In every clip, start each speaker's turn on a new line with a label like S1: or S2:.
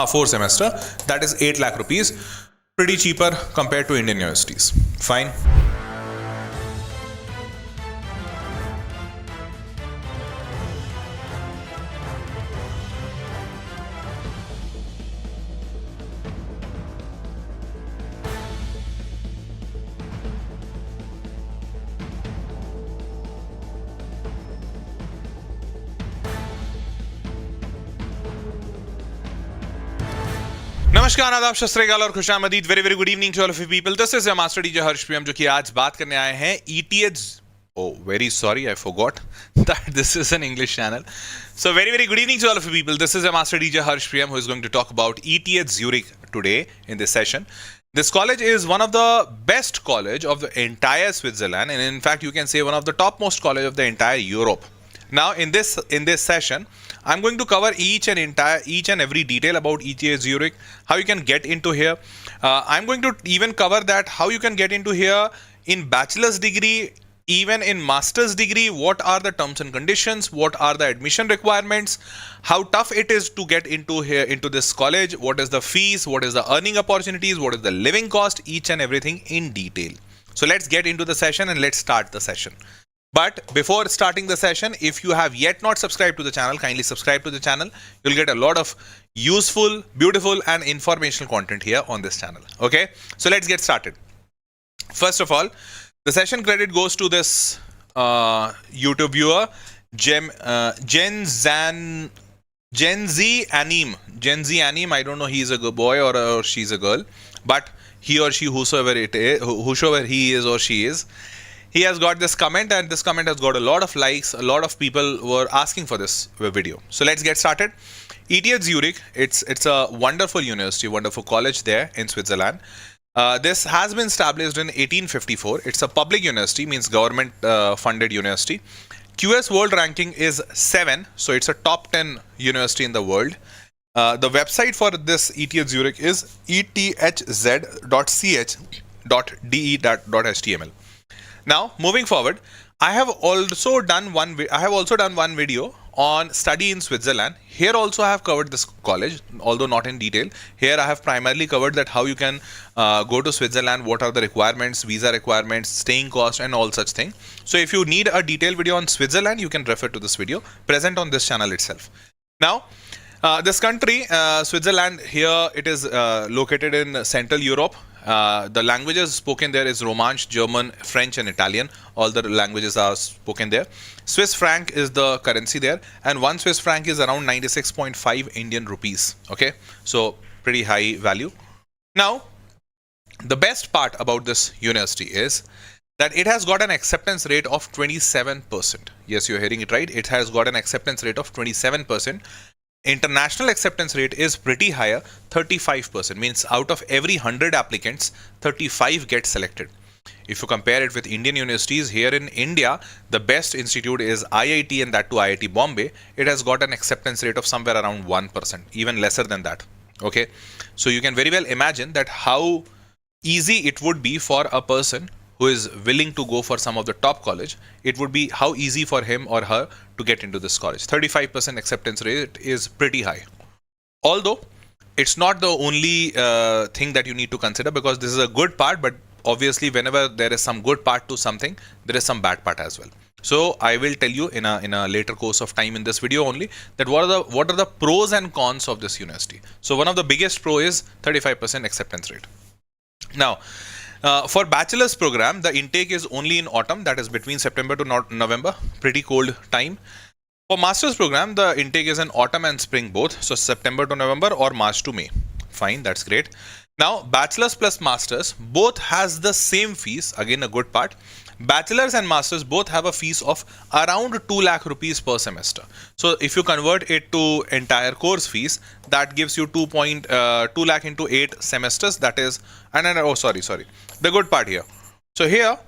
S1: 4 semester, that is 8 lakh rupees. Pretty cheaper compared to Indian universities. Fine. नमस्कार, आदाब, सत श्री अकाल और खुशामदीद. Very very good evening to all of you people. This is your master teacher Harsh Priyam, जो कि आज बात करने आए हैं ETH. Oh, very sorry, I forgot that this is an English channel. So very very good evening to all of you people. This is your master teacher Harsh Priyam, who is going to talk about ETH Zurich today in this session. This college is one of the best college of the entire Switzerland, and in fact you can say one of the topmost college of the entire Europe. Now in this session, I'm going to cover each and every detail about ETH Zurich, how you can get into here. I'm going to even cover that how you can get into here in bachelor's degree, even in master's degree. What are the terms and conditions? What are the admission requirements? How tough it is to get into here, into this college? What is the fees? What is the earning opportunities? What is the living cost? Each and everything in detail. So let's get into the session and let's start the session. But before starting the session, if you have yet not subscribed to the channel, kindly subscribe to the channel. You'll get a lot of useful, beautiful and informational content here on this channel. Okay, so let's get started. First of all, the session credit goes to this YouTube viewer, Gen Z Anim. I don't know he's a boy or she's a girl, but he or she, whosoever he is or she is, he has got this comment, and this comment has got a lot of likes. A lot of people were asking for this video. So let's get started. ETH Zurich, it's a wonderful university, wonderful college there in Switzerland. This has been established in 1854. It's a public university, means government funded university. QS World ranking is 7, so it's a top 10 university in the world. The website for this ETH Zurich is ethz.ch.de.html. Now, moving forward, I have also done one video on study in Switzerland. Here also I have covered this college, although not in detail. Here I have primarily covered that how you can go to Switzerland, what are the requirements, visa requirements, staying cost and all such thing. So if you need a detailed video on Switzerland, you can refer to this video present on this channel itself. Now, this country, Switzerland, here it is located in Central Europe. The languages spoken there is Romansh, German, French and Italian. All the languages are spoken there. Swiss franc is the currency there, and 1 Swiss franc is around 96.5 Indian rupees. Okay, so pretty high value. Now, the best part about this university is that it has got an acceptance rate of 27%. Yes, you're hearing it right. It has got an acceptance rate of 27%. International acceptance rate is pretty higher, 35%. Means out of every 100 applicants, 35 get selected. If you compare it with Indian universities, here in India, the best institute is IIT, and that to IIT Bombay. It has got an acceptance rate of somewhere around 1%, even lesser than that. Okay, so you can very well imagine that how easy it would be for a person who is willing to go for some of the top college. It would be how easy for him or her to get into this college. 35% acceptance rate is pretty high. Although it's not the only thing that you need to consider, because this is a good part, but obviously whenever there is some good part to something, there is some bad part as well. So I will tell you in a later course of time in this video only that what are the pros and cons of this university. So one of the biggest pro is 35% acceptance rate. Now, for bachelor's program, the intake is only in autumn, that is between September to November, pretty cold time. For master's program, the intake is in autumn and spring both, so September to November or March to May. Fine, that's great. Now, bachelor's plus master's both has the same fees, again a good part. Bachelor's and master's both have a fees of around 2 lakh rupees per semester. So if you convert it to entire course fees, that gives you 2 lakh into 8 semesters. That is, the good part here. So here,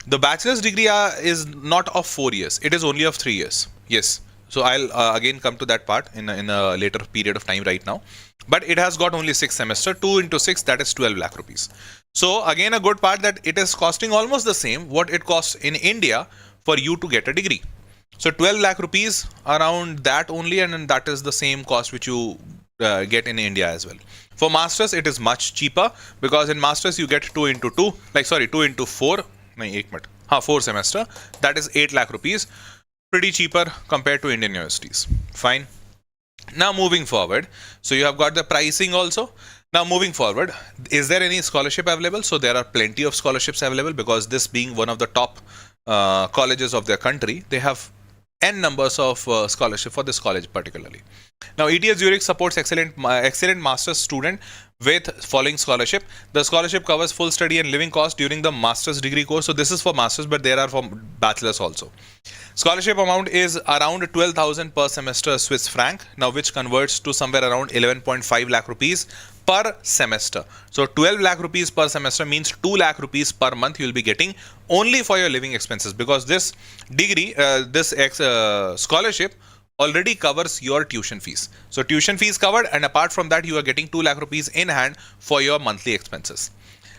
S1: the bachelor's degree is not of 4 years. It is only of 3 years. Yes. So I'll again come to that part in a later period of time right now. But it has got only 6 semester, 2 into 6, that is 12 lakh rupees. So again, a good part that it is costing almost the same what it costs in India for you to get a degree. So 12 lakh rupees around that only, and that is the same cost which you get in India as well. For masters, it is much cheaper because in masters you get 2 into 2, 2 into 4, no, 4 semester. That is 8 lakh rupees. Pretty cheaper compared to Indian universities. Fine. Now moving forward, so you have got the pricing also. Now moving forward, is there any scholarship available? So there are plenty of scholarships available because this being one of the top colleges of their country, they have n numbers of scholarship for this college particularly. Now ETH Zurich supports excellent master's student with following scholarship. The scholarship covers full study and living costs during the master's degree course. So this is for masters, but there are for bachelors also. Scholarship amount is around 12,000 per semester Swiss franc, now which converts to somewhere around 11.5 lakh rupees per semester. So 12 lakh rupees per semester means 2 lakh rupees per month you will be getting only for your living expenses, because this degree, scholarship already covers your tuition fees. So tuition fees covered, and apart from that you are getting 2 lakh rupees in hand for your monthly expenses.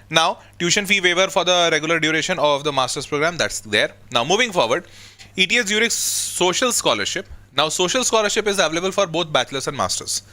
S1: Now tuition fee waiver for the regular duration of the master's program, that's there. Now moving forward, ETH Zurich social scholarship. Now social scholarship is available for both bachelors and masters.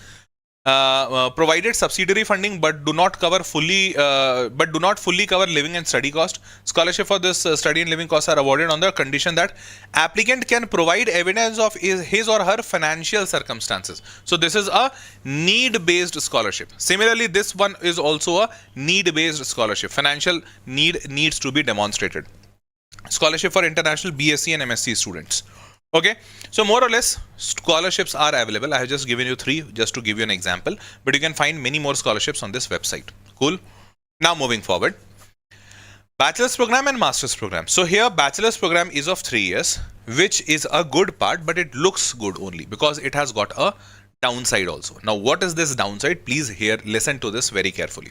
S1: Provided subsidiary funding but do not fully cover living and study cost. Scholarship for this study and living costs are awarded on the condition that applicant can provide evidence of his or her financial circumstances. So this is a need based scholarship. Similarly, this one is also a need based scholarship. Financial need needs to be demonstrated. Scholarship for international BSc and MSc students. Okay, so more or less scholarships are available. I have just given you 3 just to give you an example, but you can find many more scholarships on this website. Cool. Now moving forward, bachelor's program and master's program. So here bachelor's program is of 3 years, which is a good part, but it looks good only because it has got a downside also. Now what is this downside? Please listen to this very carefully.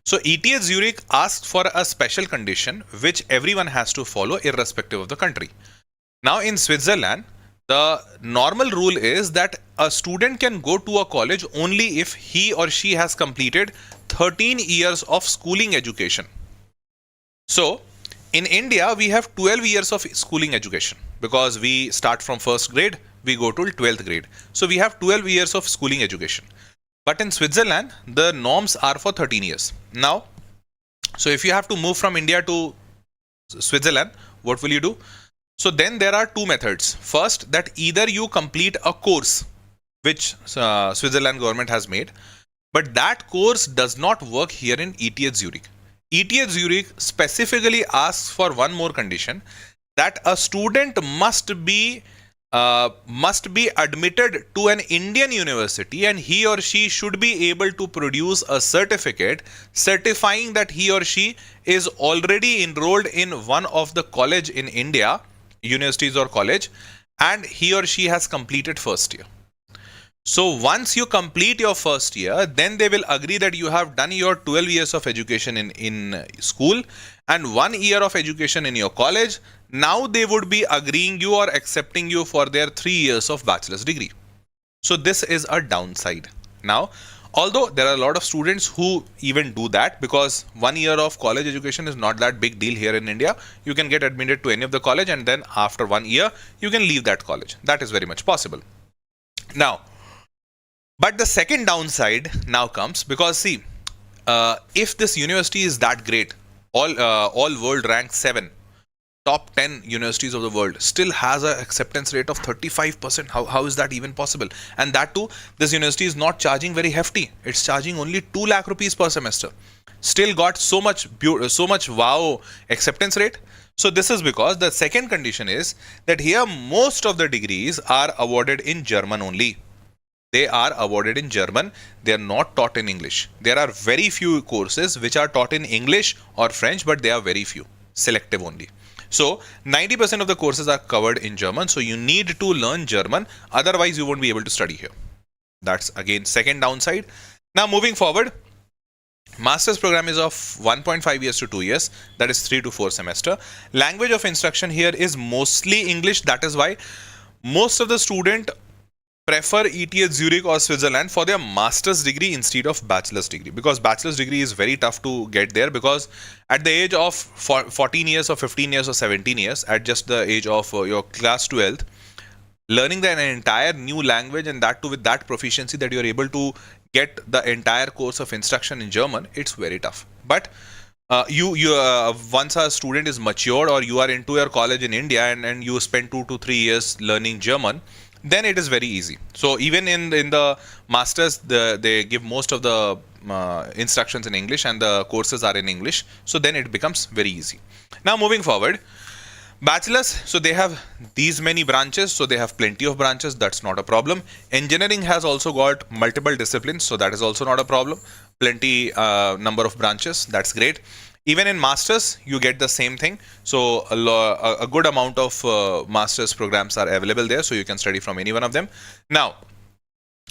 S1: So ETH Zurich asks for a special condition which everyone has to follow irrespective of the country. Now in Switzerland, the normal rule is that a student can go to a college only if he or she has completed 13 years of schooling education. So in India, we have 12 years of schooling education because we start from first grade, we go to 12th grade. So we have 12 years of schooling education. But in Switzerland, the norms are for 13 years. Now, so if you have to move from India to Switzerland, what will you do? So then there are 2 methods. First, that either you complete a course which Switzerland government has made, but that course does not work here in ETH Zurich. ETH Zurich specifically asks for one more condition, that a student must be admitted to an Indian university and he or she should be able to produce a certificate certifying that he or she is already enrolled in one of the college in India, universities or college, and he or she has completed first year. So once you complete your first year, then they will agree that you have done your 12 years of education in school and 1 year of education in your college. Now they would be agreeing you or accepting you for their 3 years of bachelor's degree. So this is a downside. Now, although there are a lot of students who even do that, because 1 year of college education is not that big deal here in India. You can get admitted to any of the college and then after 1 year, you can leave that college. That is very much possible. Now, but the second downside now comes because see, if this university is that great, all world rank 7, top 10 universities of the world still has an acceptance rate of 35%. How is that even possible? And that too, this university is not charging very hefty. It's charging only 2 lakh rupees per semester. Still got so much wow acceptance rate. So this is because the second condition is that here most of the degrees are awarded in German only. They are awarded in German. They are not taught in English. There are very few courses which are taught in English or French, but they are very few, selective only. So 90% of the courses are covered in German. So you need to learn German. Otherwise, you won't be able to study here. That's again second downside. Now moving forward, master's program is of 1.5 years to 2 years. That is 3 to 4 semester. Language of instruction here is mostly English. That is why most of the student prefer ETH Zurich or Switzerland for their master's degree instead of bachelor's degree, because bachelor's degree is very tough to get there, because at the age of 14 years or 15 years or 17 years, at just the age of your class 12th, Learning the entire new language, and that too with that proficiency that you're able to get the entire course of instruction in German, it's very tough. But once a student is matured, or you are into your college in India, and you spend 2 to 3 years learning German, then it is very easy. So even in the masters, they give most of the instructions in English, and the courses are in English. So then it becomes very easy. Now moving forward, bachelors, so they have these many branches, so they have plenty of branches, that's not a problem. Engineering has also got multiple disciplines, so that is also not a problem. Plenty number of branches, that's great. Even in masters you get the same thing, so a good amount of masters programs are available there, so you can study from any one of them. Now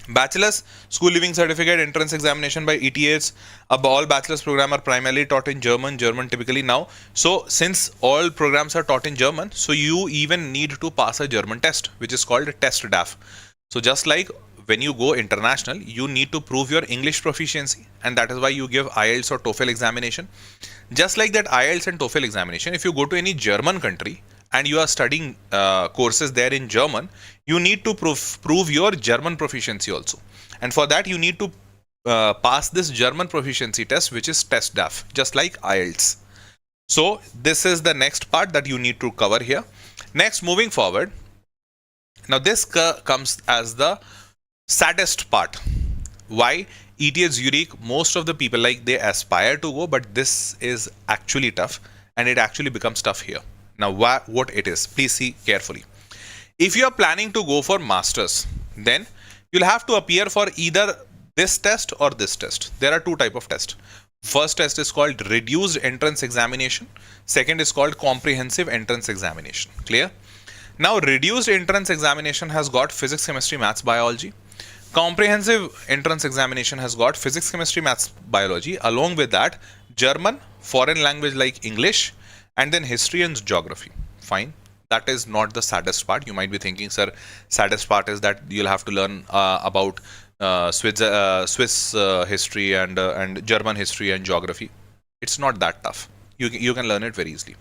S1: bachelor's, school living certificate, entrance examination by ETHs. All bachelor's program are primarily taught in German typically now. So since all programs are taught in German, so you even need to pass a German test, which is called test DAF. So just like when you go international, you need to prove your English proficiency, and that is why you give IELTS or TOEFL examination. Just like that IELTS and TOEFL examination, if you go to any German country and you are studying courses there in German, you need to prove your German proficiency also. And for that, you need to pass this German proficiency test, which is test DAF, just like IELTS. So this is the next part that you need to cover here. Next, moving forward. Now this comes as the saddest part. Why? ETH Zurich, most of the people, like, they aspire to go, but this is actually tough, and it actually becomes tough here. Now what it is, please see carefully. If you are planning to go for masters, then you'll have to appear for either this test or this test. There are two types of tests. First test is called reduced entrance examination. Second is called comprehensive entrance examination. Clear? Now reduced entrance examination has got physics, chemistry, maths, biology. Comprehensive entrance examination has got physics, chemistry, maths, biology. Along with that, German, foreign language like English, and then history and geography. Fine. That is not the saddest part. You might be thinking, sir, saddest part is that you'll have to learn about Swiss history and German history and geography. It's not that tough. You can learn it very easily.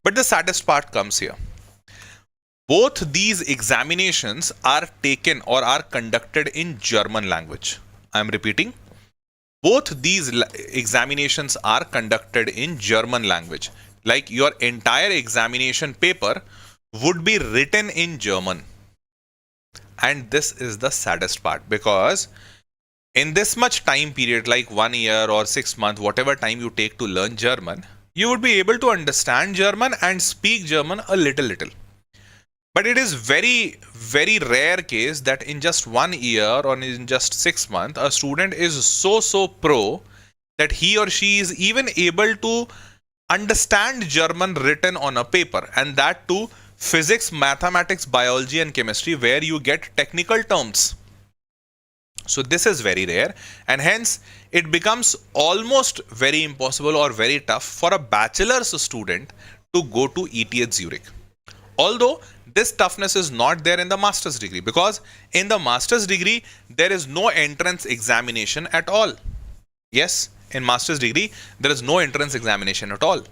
S1: But the saddest part comes here. Both these examinations are taken or are conducted in German language. I am repeating. Both these examinations are conducted in German language. Like, your entire examination paper would be written in German. And this is the saddest part, because in this much time period, like 1 year or 6 months, whatever time you take to learn German, you would be able to understand German and speak German a little. But it is very, very rare case that in just 1 year or in just 6 months, a student is so pro that he or she is even able to understand German written on a paper, and that too physics, mathematics, biology and chemistry, where you get technical terms. So this is very rare, and hence it becomes almost very impossible or very tough for a bachelor's student to go to ETH Zurich. Although this toughness is not there in the master's degree, because in the master's degree there is no entrance examination at all. Yes, in master's degree there is no entrance examination at all.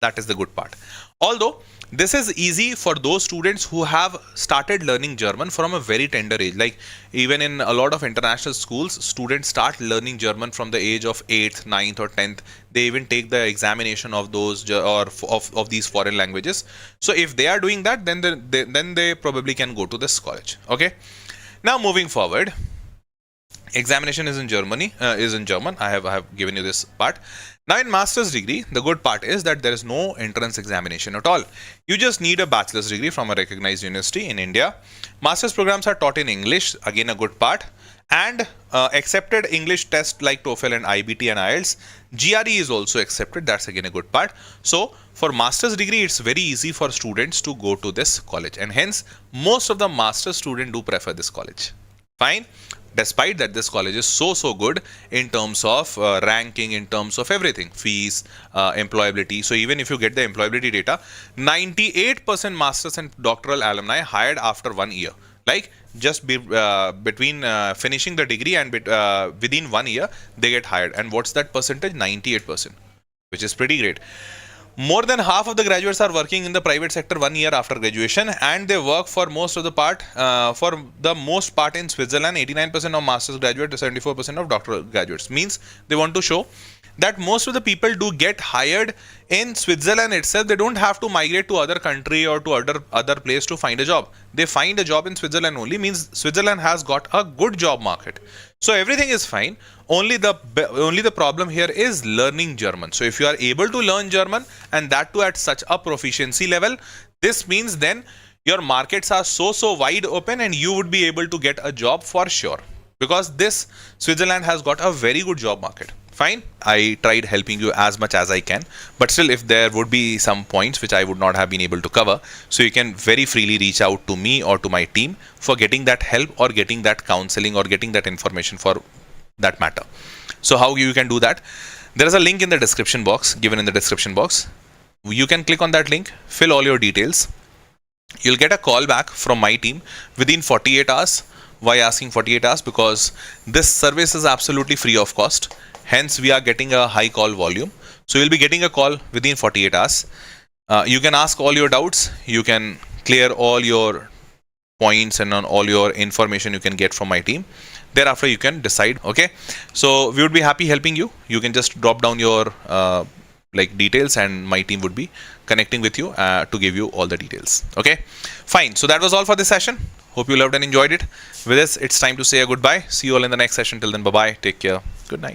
S1: That is the good part. Although this is easy for those students who have started learning German from a very tender age. Like, even in a lot of international schools, students start learning German from the age of 8th, 9th or 10th. They even take the examination of those or of these foreign languages. So if they are doing that, then they probably can go to this college. Okay. Now moving forward, examination is in German. I have given you this part. Now in master's degree, the good part is that there is no entrance examination at all. You just need a bachelor's degree from a recognized university in India. Master's programs are taught in English, again a good part, and accepted English test like TOEFL and IBT and IELTS. GRE is also accepted, that's again a good part. So for master's degree, it's very easy for students to go to this college, and hence most of the master's students do prefer this college. Fine. Despite that, this college is so good in terms of ranking, in terms of everything, fees, employability. So even if you get the employability data, 98% masters and doctoral alumni hired after 1 year. Like, just between finishing the degree and within 1 year, they get hired. And what's that percentage? 98%, which is pretty great. More than half of the graduates are working in the private sector 1 year after graduation, and they work for most of the part, for the most part in Switzerland. 89% of master's graduates, 74% of doctoral graduates. Means they want to show that most of the people do get hired in Switzerland itself. They don't have to migrate to other country or to other place to find a job. They find a job in Switzerland only. Means Switzerland has got a good job market. So everything is fine. Only the problem here is learning German. So if you are able to learn German, and that too at such a proficiency level, this means then your markets are so wide open, and you would be able to get a job for sure, because this Switzerland has got a very good job market. Fine, I tried helping you as much as I can, but still, if there would be some points which I would not have been able to cover, so you can very freely reach out to me or to my team for getting that help or getting that counseling or getting that information for that matter. So how you can do that? There is a link in the description box, given in the description box. You can click on that link, fill all your details. You'll get a call back from my team within 48 hours. Why asking 48 hours? Because this service is absolutely free of cost. Hence, we are getting a high call volume. So you'll be getting a call within 48 hours. You can ask all your doubts. You can clear all your points and on all your information you can get from my team. Thereafter, you can decide. Okay. So we would be happy helping you. You can just drop down your details, and my team would be connecting with you to give you all the details. Okay. Fine. So that was all for this session. Hope you loved and enjoyed it. With this, it's time to say a goodbye. See you all in the next session. Till then, bye-bye. Take care. Good night.